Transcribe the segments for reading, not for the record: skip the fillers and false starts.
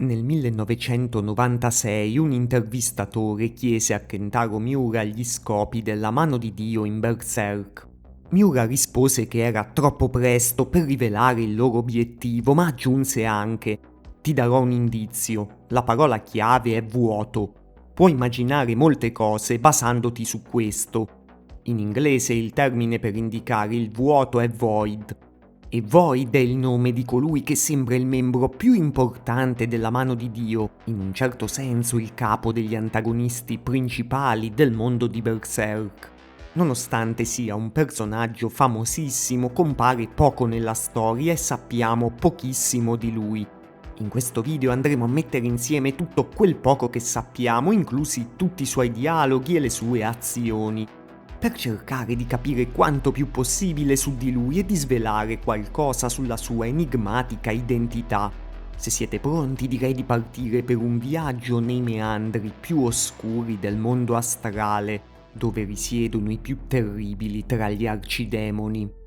Nel 1996 un intervistatore chiese a Kentaro Miura gli scopi della mano di Dio in Berserk. Miura rispose che era troppo presto per rivelare il loro obiettivo, ma aggiunse anche: "Ti darò un indizio, la parola chiave è vuoto. Puoi immaginare molte cose basandoti su questo." In inglese il termine per indicare il vuoto è void. E Void è il nome di colui che sembra il membro più importante della mano di Dio, in un certo senso il capo degli antagonisti principali del mondo di Berserk. Nonostante sia un personaggio famosissimo, compare poco nella storia e sappiamo pochissimo di lui. In questo video andremo a mettere insieme tutto quel poco che sappiamo, inclusi tutti i suoi dialoghi e le sue azioni, per cercare di capire quanto più possibile su di lui e di svelare qualcosa sulla sua enigmatica identità. Se siete pronti, direi di partire per un viaggio nei meandri più oscuri del mondo astrale, dove risiedono i più terribili tra gli arcidemoni.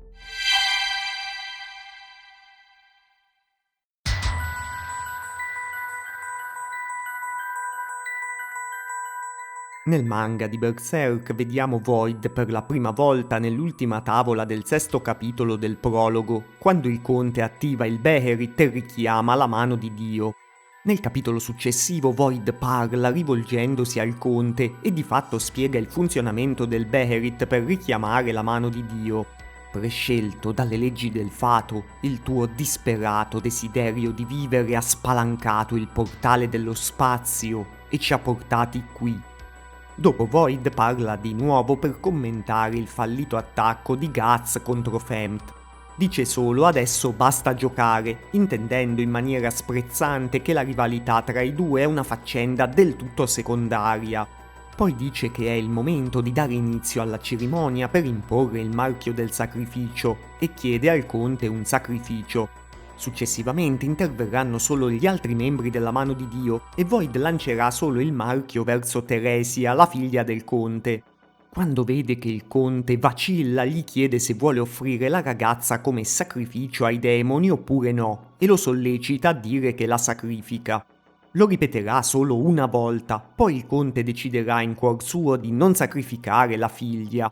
Nel manga di Berserk vediamo Void per la prima volta nell'ultima tavola del sesto capitolo del prologo, quando il conte attiva il Beherit e richiama la mano di Dio. Nel capitolo successivo Void parla rivolgendosi al conte e di fatto spiega il funzionamento del Beherit per richiamare la mano di Dio. Prescelto dalle leggi del fato, il tuo disperato desiderio di vivere ha spalancato il portale dello spazio e ci ha portati qui. Dopo Void parla di nuovo per commentare il fallito attacco di Guts contro Fempt. Dice solo adesso basta giocare, intendendo in maniera sprezzante che la rivalità tra i due è una faccenda del tutto secondaria. Poi dice che è il momento di dare inizio alla cerimonia per imporre il marchio del sacrificio e chiede al conte un sacrificio. Successivamente interverranno solo gli altri membri della mano di Dio e Void lancerà solo il marchio verso Teresia, la figlia del conte. Quando vede che il conte vacilla, gli chiede se vuole offrire la ragazza come sacrificio ai demoni oppure no, e lo sollecita a dire che la sacrifica. Lo ripeterà solo una volta, poi il conte deciderà in cuor suo di non sacrificare la figlia.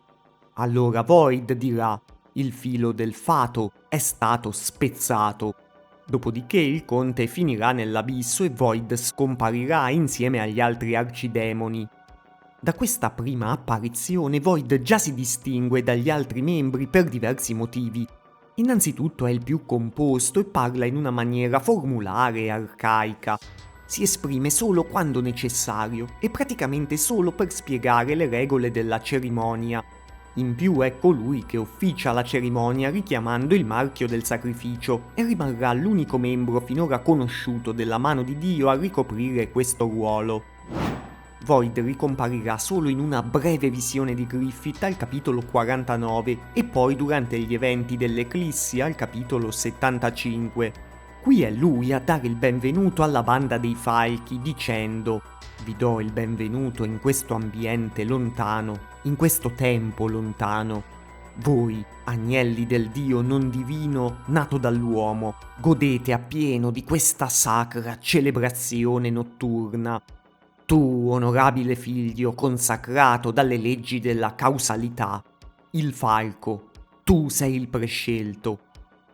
Allora Void dirà: "Il filo del fato è stato spezzato." Dopodiché il conte finirà nell'abisso e Void scomparirà insieme agli altri arcidemoni. Da questa prima apparizione Void già si distingue dagli altri membri per diversi motivi. Innanzitutto è il più composto e parla in una maniera formulare e arcaica. Si esprime solo quando necessario e praticamente solo per spiegare le regole della cerimonia. In più è colui che officia la cerimonia richiamando il marchio del sacrificio e rimarrà l'unico membro finora conosciuto della mano di Dio a ricoprire questo ruolo. Void ricomparirà solo in una breve visione di Griffith al capitolo 49 e poi durante gli eventi dell'Eclissi al capitolo 75. Qui è lui a dare il benvenuto alla banda dei Falchi dicendo: "Vi do il benvenuto in questo ambiente lontano, in questo tempo lontano. Voi, agnelli del Dio non divino nato dall'uomo, godete appieno di questa sacra celebrazione notturna. Tu, onorabile figlio consacrato dalle leggi della causalità, il falco, tu sei il prescelto.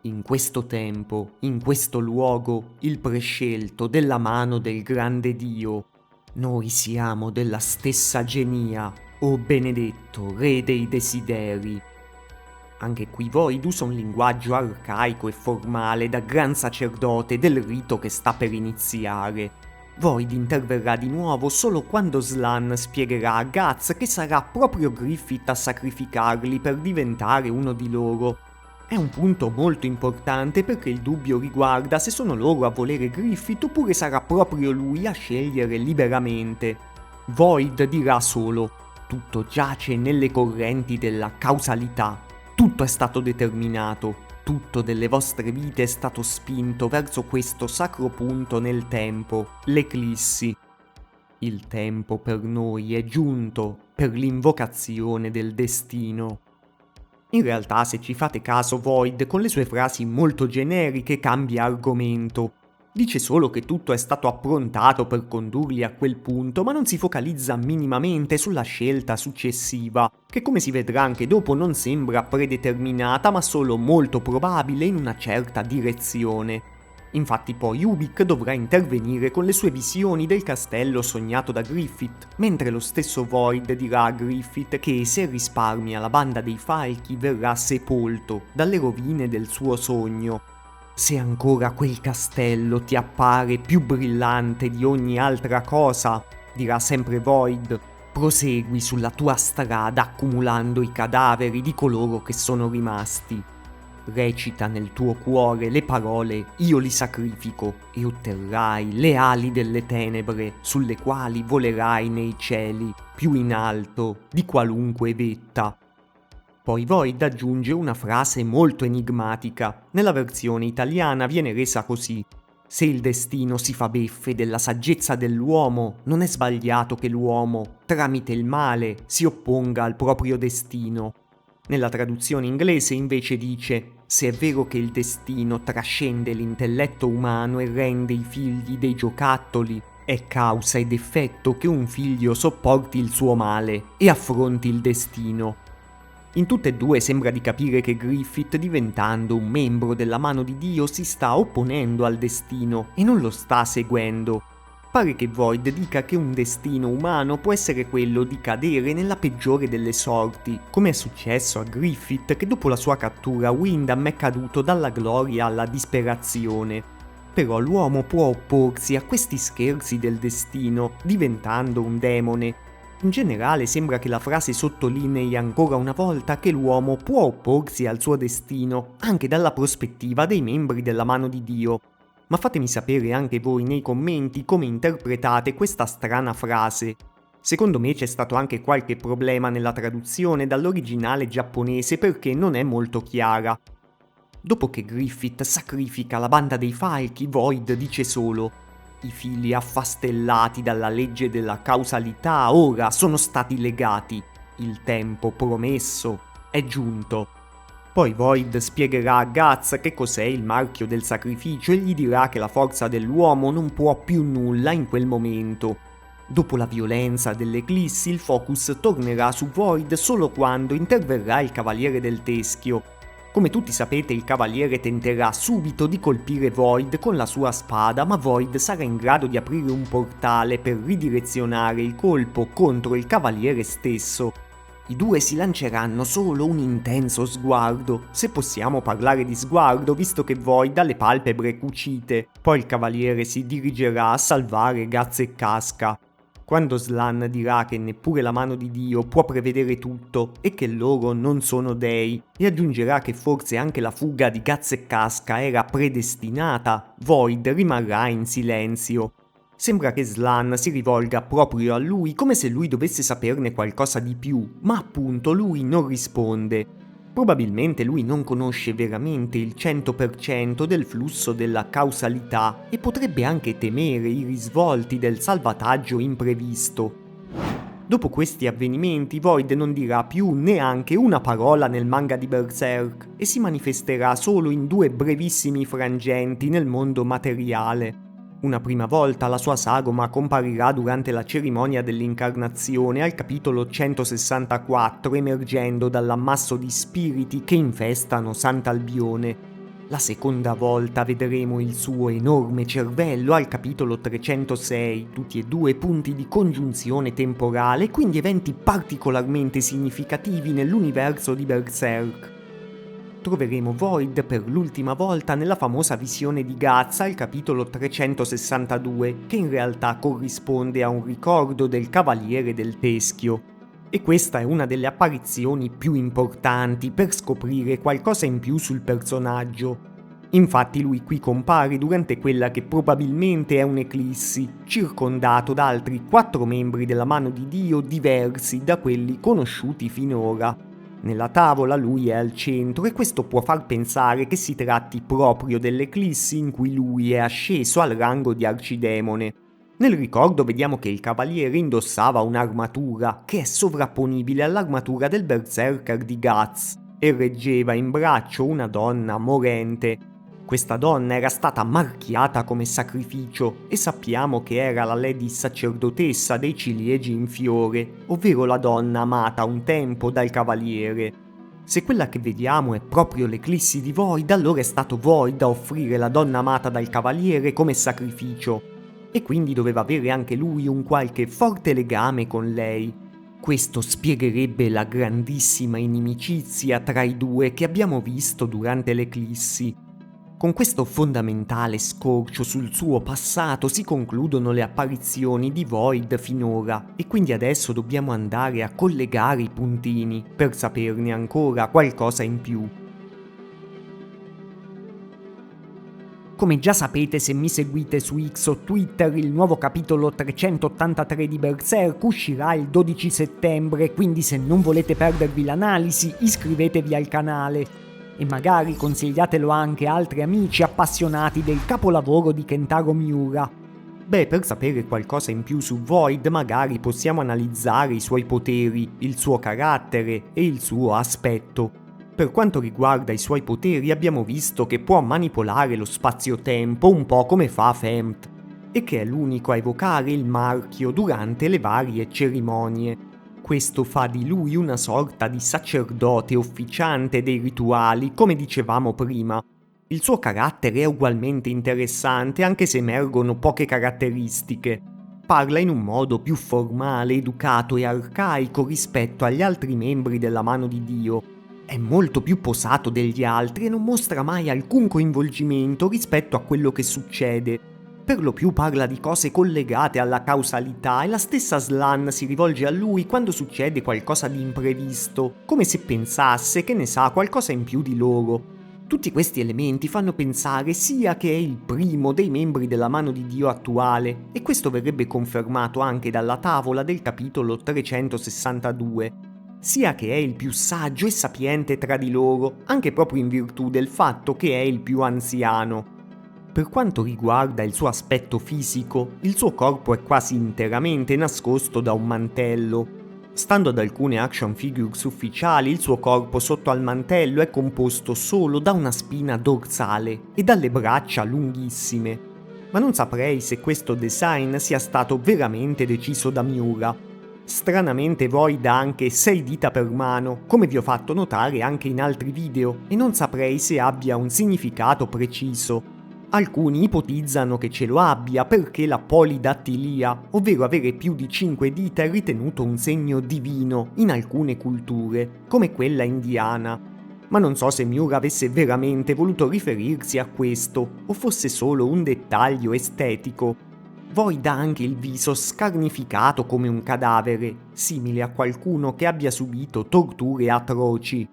In questo tempo, in questo luogo, il prescelto della mano del grande Dio. Noi siamo della stessa genia, o benedetto re dei desideri." Anche qui Void usa un linguaggio arcaico e formale da gran sacerdote del rito che sta per iniziare. Void interverrà di nuovo solo quando Slan spiegherà a Guts che sarà proprio Griffith a sacrificarli per diventare uno di loro. È un punto molto importante perché il dubbio riguarda se sono loro a volere Griffith oppure sarà proprio lui a scegliere liberamente. Void dirà solo: "Tutto giace nelle correnti della causalità. Tutto è stato determinato. Tutto delle vostre vite è stato spinto verso questo sacro punto nel tempo, l'Eclissi. Il tempo per noi è giunto per l'invocazione del destino." In realtà, se ci fate caso, Void con le sue frasi molto generiche cambia argomento. Dice solo che tutto è stato approntato per condurli a quel punto, ma non si focalizza minimamente sulla scelta successiva, che come si vedrà anche dopo non sembra predeterminata ma solo molto probabile in una certa direzione. Infatti poi Ubik dovrà intervenire con le sue visioni del castello sognato da Griffith, mentre lo stesso Void dirà a Griffith che se risparmia la banda dei falchi verrà sepolto dalle rovine del suo sogno. Se ancora quel castello ti appare più brillante di ogni altra cosa, dirà sempre Void, prosegui sulla tua strada accumulando i cadaveri di coloro che sono rimasti. Recita nel tuo cuore le parole "Io li sacrifico" e otterrai le ali delle tenebre sulle quali volerai nei cieli, più in alto di qualunque vetta. Poi Void aggiunge una frase molto enigmatica. Nella versione italiana viene resa così: se il destino si fa beffe della saggezza dell'uomo, non è sbagliato che l'uomo, tramite il male, si opponga al proprio destino. Nella traduzione inglese invece dice: se è vero che il destino trascende l'intelletto umano e rende i figli dei giocattoli, è causa ed effetto che un figlio sopporti il suo male e affronti il destino. In tutte e due sembra di capire che Griffith, diventando un membro della mano di Dio, si sta opponendo al destino e non lo sta seguendo. Pare che Void dica che un destino umano può essere quello di cadere nella peggiore delle sorti, come è successo a Griffith che dopo la sua cattura Windham è caduto dalla gloria alla disperazione. Però l'uomo può opporsi a questi scherzi del destino, diventando un demone. In generale sembra che la frase sottolinei ancora una volta che l'uomo può opporsi al suo destino, anche dalla prospettiva dei membri della mano di Dio. Ma fatemi sapere anche voi nei commenti come interpretate questa strana frase. Secondo me c'è stato anche qualche problema nella traduzione dall'originale giapponese perché non è molto chiara. Dopo che Griffith sacrifica la banda dei falchi, Void dice solo: i fili affastellati dalla legge della causalità ora sono stati legati. Il tempo promesso è giunto. Poi Void spiegherà a Guts che cos'è il marchio del sacrificio e gli dirà che la forza dell'uomo non può più nulla in quel momento. Dopo la violenza dell'eclissi, il focus tornerà su Void solo quando interverrà il Cavaliere del Teschio. Come tutti sapete, il Cavaliere tenterà subito di colpire Void con la sua spada, ma Void sarà in grado di aprire un portale per ridirezionare il colpo contro il Cavaliere stesso. I due si lanceranno solo un intenso sguardo, se possiamo parlare di sguardo visto che Void ha le palpebre cucite. Poi il Cavaliere si dirigerà a salvare Guts e Casca. Quando Slan dirà che neppure la mano di Dio può prevedere tutto e che loro non sono dei, e aggiungerà che forse anche la fuga di Guts e Casca era predestinata, Void rimarrà in silenzio. Sembra che Slan si rivolga proprio a lui come se lui dovesse saperne qualcosa di più, ma appunto lui non risponde. Probabilmente lui non conosce veramente il 100% del flusso della causalità e potrebbe anche temere i risvolti del salvataggio imprevisto. Dopo questi avvenimenti Void non dirà più neanche una parola nel manga di Berserk e si manifesterà solo in due brevissimi frangenti nel mondo materiale. Una prima volta la sua sagoma comparirà durante la cerimonia dell'incarnazione al capitolo 164 emergendo dall'ammasso di spiriti che infestano Sant'Albione. La seconda volta vedremo il suo enorme cervello al capitolo 306, tutti e due punti di congiunzione temporale, quindi eventi particolarmente significativi nell'universo di Berserk. Troveremo Void per l'ultima volta nella famosa visione di Guts al capitolo 362, che in realtà corrisponde a un ricordo del Cavaliere del Teschio. E questa è una delle apparizioni più importanti per scoprire qualcosa in più sul personaggio. Infatti lui qui compare durante quella che probabilmente è un'eclissi, circondato da altri 4 membri della mano di Dio diversi da quelli conosciuti finora. Nella tavola lui è al centro e questo può far pensare che si tratti proprio dell'eclissi in cui lui è asceso al rango di arcidemone. Nel ricordo vediamo che il cavaliere indossava un'armatura che è sovrapponibile all'armatura del berserker di Guts e reggeva in braccio una donna morente. questa donna era stata marchiata come sacrificio e sappiamo che era la lady sacerdotessa dei ciliegi in fiore, ovvero la donna amata un tempo dal cavaliere. Se quella che vediamo è proprio l'eclissi di Void, allora è stato Void a offrire la donna amata dal cavaliere come sacrificio, e quindi doveva avere anche lui un qualche forte legame con lei. Questo spiegherebbe la grandissima inimicizia tra i due che abbiamo visto durante l'eclissi. Con questo fondamentale scorcio sul suo passato si concludono le apparizioni di Void finora e quindi adesso dobbiamo andare a collegare i puntini per saperne ancora qualcosa in più. Come già sapete, se mi seguite su X o Twitter, il nuovo capitolo 383 di Berserk uscirà il 12 settembre, quindi se non volete perdervi l'analisi iscrivetevi al canale. E magari consigliatelo anche a altri amici appassionati del capolavoro di Kentaro Miura. Beh, per sapere qualcosa in più su Void magari possiamo analizzare i suoi poteri, il suo carattere e il suo aspetto. Per quanto riguarda i suoi poteri abbiamo visto che può manipolare lo spazio-tempo un po' come fa Fempt, e che è l'unico a evocare il marchio durante le varie cerimonie. Questo fa di lui una sorta di sacerdote officiante dei rituali, come dicevamo prima. Il suo carattere è ugualmente interessante, anche se emergono poche caratteristiche. Parla in un modo più formale, educato e arcaico rispetto agli altri membri della Mano di Dio. È molto più posato degli altri e non mostra mai alcun coinvolgimento rispetto a quello che succede. Per lo più parla di cose collegate alla causalità e la stessa Slan si rivolge a lui quando succede qualcosa di imprevisto, come se pensasse che ne sa qualcosa in più di loro. Tutti questi elementi fanno pensare sia che è il primo dei membri della Mano di Dio attuale, e questo verrebbe confermato anche dalla tavola del capitolo 362, sia che è il più saggio e sapiente tra di loro, anche proprio in virtù del fatto che è il più anziano. Per quanto riguarda il suo aspetto fisico, il suo corpo è quasi interamente nascosto da un mantello. Stando ad alcune action figures ufficiali, il suo corpo sotto al mantello è composto solo da una spina dorsale e dalle braccia lunghissime. Ma non saprei se questo design sia stato veramente deciso da Miura. Stranamente Void ha anche 6 dita per mano, come vi ho fatto notare anche in altri video, e non saprei se abbia un significato preciso. Alcuni ipotizzano che ce lo abbia perché la polidattilia, ovvero avere più di 5 dita, è ritenuto un segno divino in alcune culture, come quella indiana. Ma non so se Miura avesse veramente voluto riferirsi a questo, o fosse solo un dettaglio estetico. Void ha anche il viso scarnificato come un cadavere, simile a qualcuno che abbia subito torture atroci.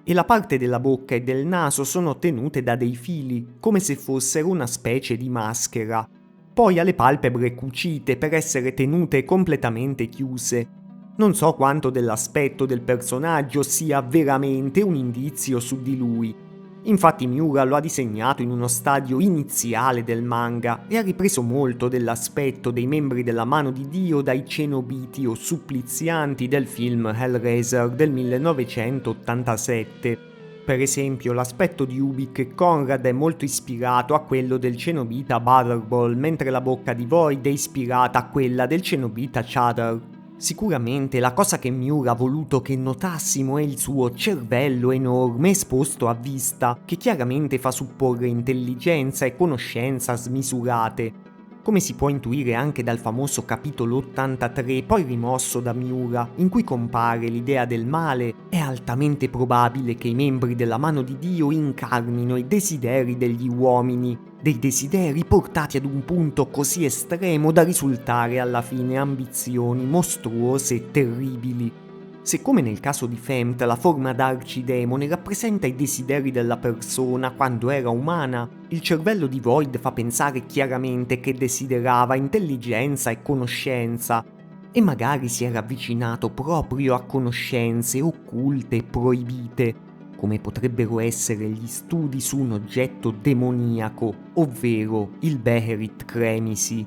E la parte della bocca e del naso sono tenute da dei fili, come se fossero una specie di maschera. Poi ha le palpebre cucite per essere tenute completamente chiuse. Non so quanto dell'aspetto del personaggio sia veramente un indizio su di lui. Infatti Miura lo ha disegnato in uno stadio iniziale del manga e ha ripreso molto dell'aspetto dei membri della Mano di Dio dai cenobiti o supplizianti del film Hellraiser del 1987. Per esempio, l'aspetto di Ubik e Conrad è molto ispirato a quello del cenobita Butterball, mentre la bocca di Void è ispirata a quella del cenobita Chadar. Sicuramente la cosa che Miura ha voluto che notassimo è il suo cervello enorme esposto a vista, che chiaramente fa supporre intelligenza e conoscenza smisurate. Come si può intuire anche dal famoso capitolo 83, poi rimosso da Miura, in cui compare l'idea del male, è altamente probabile che i membri della Mano di Dio incarnino i desideri degli uomini, dei desideri portati ad un punto così estremo da risultare alla fine ambizioni mostruose e terribili. Se come nel caso di Fempt la forma d'arcidemone rappresenta i desideri della persona quando era umana, il cervello di Void fa pensare chiaramente che desiderava intelligenza e conoscenza, e magari si era avvicinato proprio a conoscenze occulte e proibite, come potrebbero essere gli studi su un oggetto demoniaco, ovvero il Beherit Cremisi.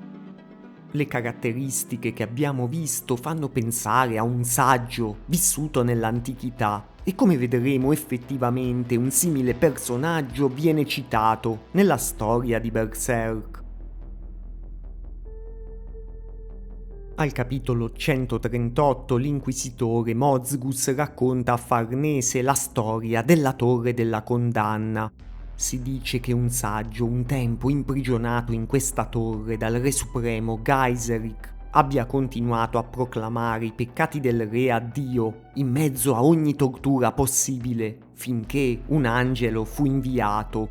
Le caratteristiche che abbiamo visto fanno pensare a un saggio vissuto nell'antichità e come vedremo effettivamente un simile personaggio viene citato nella storia di Berserk. Al capitolo 138 l'inquisitore Mozgus racconta a Farnese la storia della Torre della Condanna. Si dice che un saggio, un tempo imprigionato in questa torre dal re supremo Gaiserik, abbia continuato a proclamare i peccati del re a Dio in mezzo a ogni tortura possibile, finché un angelo fu inviato.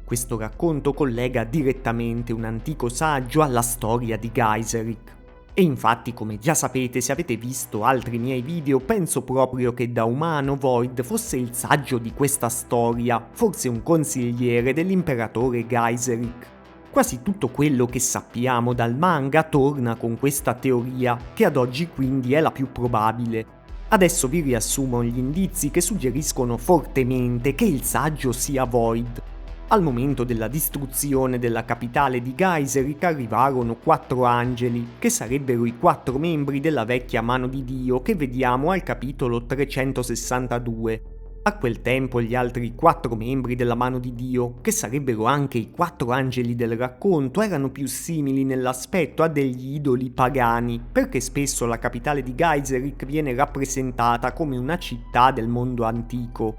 Questo racconto collega direttamente un antico saggio alla storia di Gaiserik. E infatti, come già sapete se avete visto altri miei video, penso proprio che da umano Void fosse il saggio di questa storia, forse un consigliere dell'imperatore Gaiserik. Quasi tutto quello che sappiamo dal manga torna con questa teoria, che ad oggi quindi è la più probabile. Adesso vi riassumo gli indizi che suggeriscono fortemente che il saggio sia Void. Al momento della distruzione della capitale di Gaiserik arrivarono 4 angeli, che sarebbero i 4 membri della vecchia mano di Dio che vediamo al capitolo 362. A quel tempo gli altri 4 membri della mano di Dio, che sarebbero anche i 4 angeli del racconto, erano più simili nell'aspetto a degli idoli pagani, perché spesso la capitale di Gaiserik viene rappresentata come una città del mondo antico.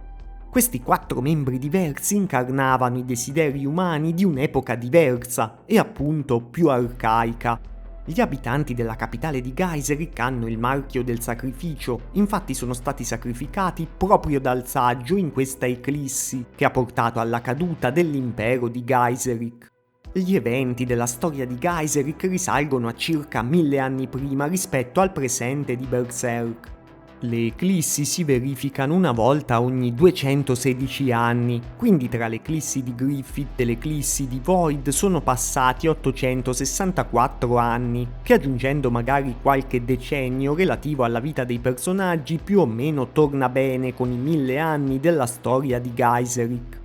Questi 4 membri diversi incarnavano i desideri umani di un'epoca diversa e appunto più arcaica. Gli abitanti della capitale di Gaiserik hanno il marchio del sacrificio, infatti sono stati sacrificati proprio dal saggio in questa eclissi che ha portato alla caduta dell'impero di Gaiserik. Gli eventi della storia di Gaiserik risalgono a circa 1000 anni prima rispetto al presente di Berserk. Le eclissi si verificano una volta ogni 216 anni, quindi tra l'eclissi di Griffith e l'eclissi di Void sono passati 864 anni, che aggiungendo magari qualche decennio relativo alla vita dei personaggi più o meno torna bene con i 1000 anni della storia di Gaiserik.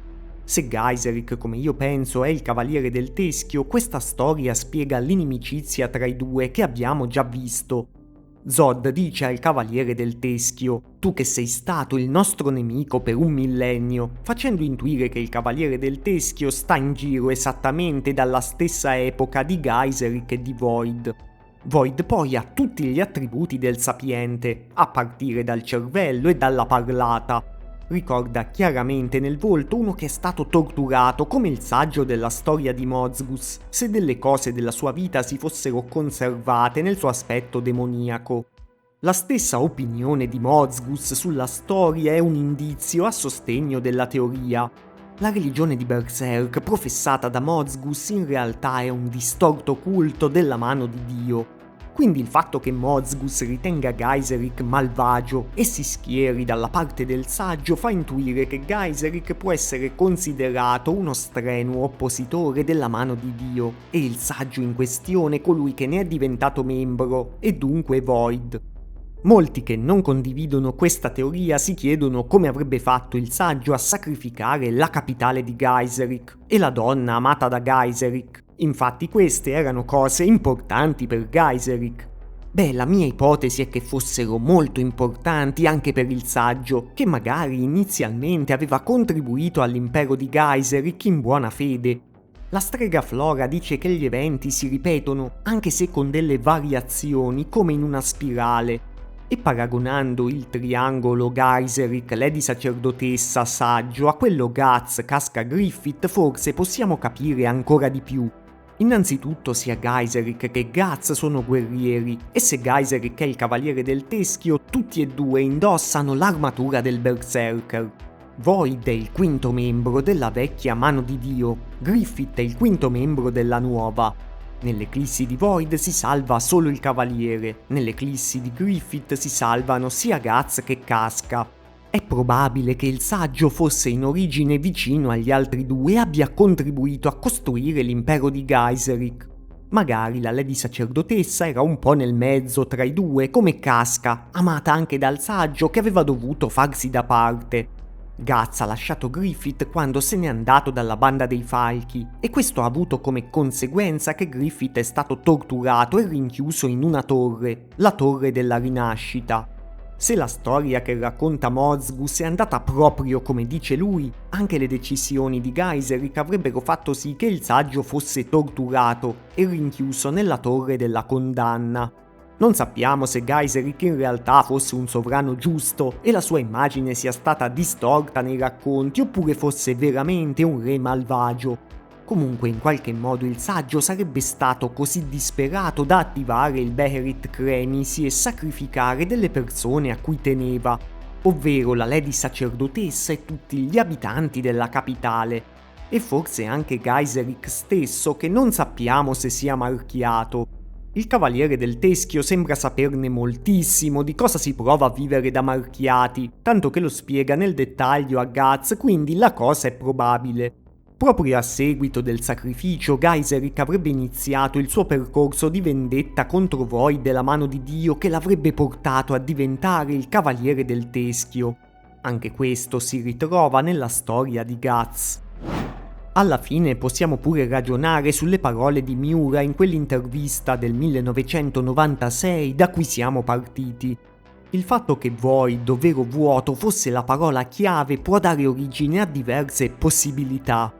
Se Gaiserik, come io penso, è il cavaliere del teschio, questa storia spiega l'inimicizia tra i due che abbiamo già visto. Zod dice al cavaliere del teschio: tu che sei stato il nostro nemico per 1 millennio, facendo intuire che il cavaliere del teschio sta in giro esattamente dalla stessa epoca di Gaiserik e di Void. Void poi ha tutti gli attributi del sapiente, a partire dal cervello e dalla parlata. Ricorda chiaramente nel volto uno che è stato torturato come il saggio della storia di Mozgus, se delle cose della sua vita si fossero conservate nel suo aspetto demoniaco. La stessa opinione di Mozgus sulla storia è un indizio a sostegno della teoria. La religione di Berserk professata da Mozgus in realtà è un distorto culto della mano di Dio. Quindi il fatto che Mozgus ritenga Gaiserik malvagio e si schieri dalla parte del saggio fa intuire che Gaiserik può essere considerato uno strenuo oppositore della mano di Dio e il saggio in questione colui che ne è diventato membro e dunque Void. Molti che non condividono questa teoria si chiedono come avrebbe fatto il saggio a sacrificare la capitale di Gaiserik e la donna amata da Gaiserik. Infatti queste erano cose importanti per Gaiserik. La mia ipotesi è che fossero molto importanti anche per il saggio, che magari inizialmente aveva contribuito all'impero di Gaiserik in buona fede. La strega Flora dice che gli eventi si ripetono, anche se con delle variazioni come in una spirale, e paragonando il triangolo Gaiserik, Lady Sacerdotessa, Saggio a quello Guts, Casca Griffith, forse possiamo capire ancora di più. Innanzitutto sia Gaiserik che Guts sono guerrieri, e se Gaiserik è il cavaliere del teschio, tutti e due indossano l'armatura del berserker. Void è il quinto membro della vecchia mano di Dio, Griffith è il quinto membro della nuova. Nell'eclissi di Void si salva solo il cavaliere, nell'eclissi di Griffith si salvano sia Guts che Casca. È probabile che il saggio fosse in origine vicino agli altri due e abbia contribuito a costruire l'impero di Gaiserik. Magari la Lady Sacerdotessa era un po' nel mezzo tra i due, come Casca, amata anche dal saggio che aveva dovuto farsi da parte. Guts ha lasciato Griffith quando se n'è andato dalla banda dei falchi e questo ha avuto come conseguenza che Griffith è stato torturato e rinchiuso in una torre, la Torre della Rinascita. Se la storia che racconta Mozgus è andata proprio come dice lui, anche le decisioni di Gaiseric avrebbero fatto sì che il saggio fosse torturato e rinchiuso nella Torre della Condanna. Non sappiamo se Gaiseric in realtà fosse un sovrano giusto e la sua immagine sia stata distorta nei racconti oppure fosse veramente un re malvagio. Comunque in qualche modo il saggio sarebbe stato così disperato da attivare il Beherit Cremisi e sacrificare delle persone a cui teneva, ovvero la Lady Sacerdotessa e tutti gli abitanti della capitale, e forse anche Gaiseric stesso che non sappiamo se sia marchiato. Il Cavaliere del Teschio sembra saperne moltissimo di cosa si prova a vivere da marchiati, tanto che lo spiega nel dettaglio a Guts, quindi la cosa è probabile. Proprio a seguito del sacrificio, Gaiseric avrebbe iniziato il suo percorso di vendetta contro Void della mano di Dio che l'avrebbe portato a diventare il Cavaliere del Teschio. Anche questo si ritrova nella storia di Guts. Alla fine possiamo pure ragionare sulle parole di Miura in quell'intervista del 1996 da cui siamo partiti. Il fatto che void, ovvero vuoto, fosse la parola chiave può dare origine a diverse possibilità.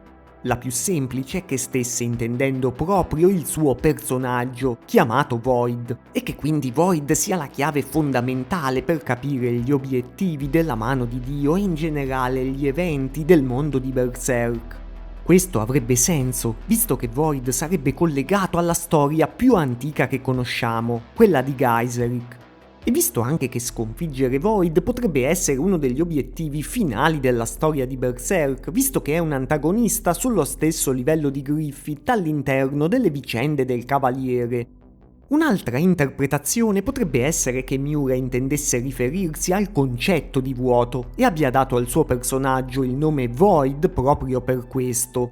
La più semplice è che stesse intendendo proprio il suo personaggio, chiamato Void, e che quindi Void sia la chiave fondamentale per capire gli obiettivi della mano di Dio e in generale gli eventi del mondo di Berserk. Questo avrebbe senso, visto che Void sarebbe collegato alla storia più antica che conosciamo, quella di Gaiseric. E visto anche che sconfiggere Void potrebbe essere uno degli obiettivi finali della storia di Berserk, visto che è un antagonista sullo stesso livello di Griffith all'interno delle vicende del Cavaliere. Un'altra interpretazione potrebbe essere che Miura intendesse riferirsi al concetto di vuoto e abbia dato al suo personaggio il nome Void proprio per questo.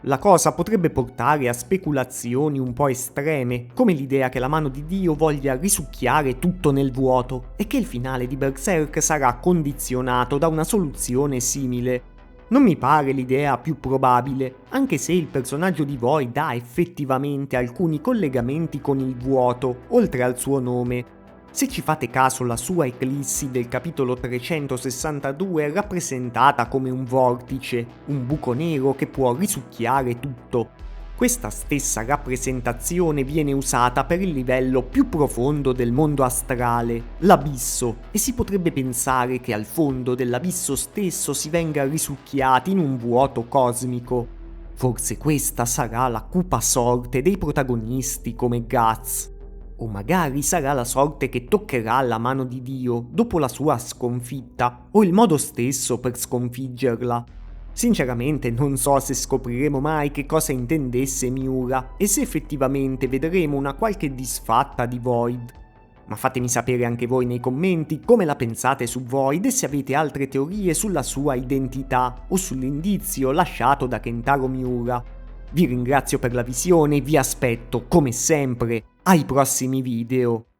La cosa potrebbe portare a speculazioni un po' estreme, come l'idea che la mano di Dio voglia risucchiare tutto nel vuoto e che il finale di Berserk sarà condizionato da una soluzione simile. Non mi pare l'idea più probabile, anche se il personaggio di Void ha effettivamente alcuni collegamenti con il vuoto, oltre al suo nome. Se ci fate caso, la sua eclissi del capitolo 362 è rappresentata come un vortice, un buco nero che può risucchiare tutto. Questa stessa rappresentazione viene usata per il livello più profondo del mondo astrale, l'abisso, e si potrebbe pensare che al fondo dell'abisso stesso si venga risucchiati in un vuoto cosmico. Forse questa sarà la cupa sorte dei protagonisti come Guts. O magari sarà la sorte che toccherà alla mano di Dio dopo la sua sconfitta, o il modo stesso per sconfiggerla. Sinceramente non so se scopriremo mai che cosa intendesse Miura e se effettivamente vedremo una qualche disfatta di Void. Ma fatemi sapere anche voi nei commenti come la pensate su Void e se avete altre teorie sulla sua identità o sull'indizio lasciato da Kentaro Miura. Vi ringrazio per la visione e vi aspetto, come sempre, ai prossimi video.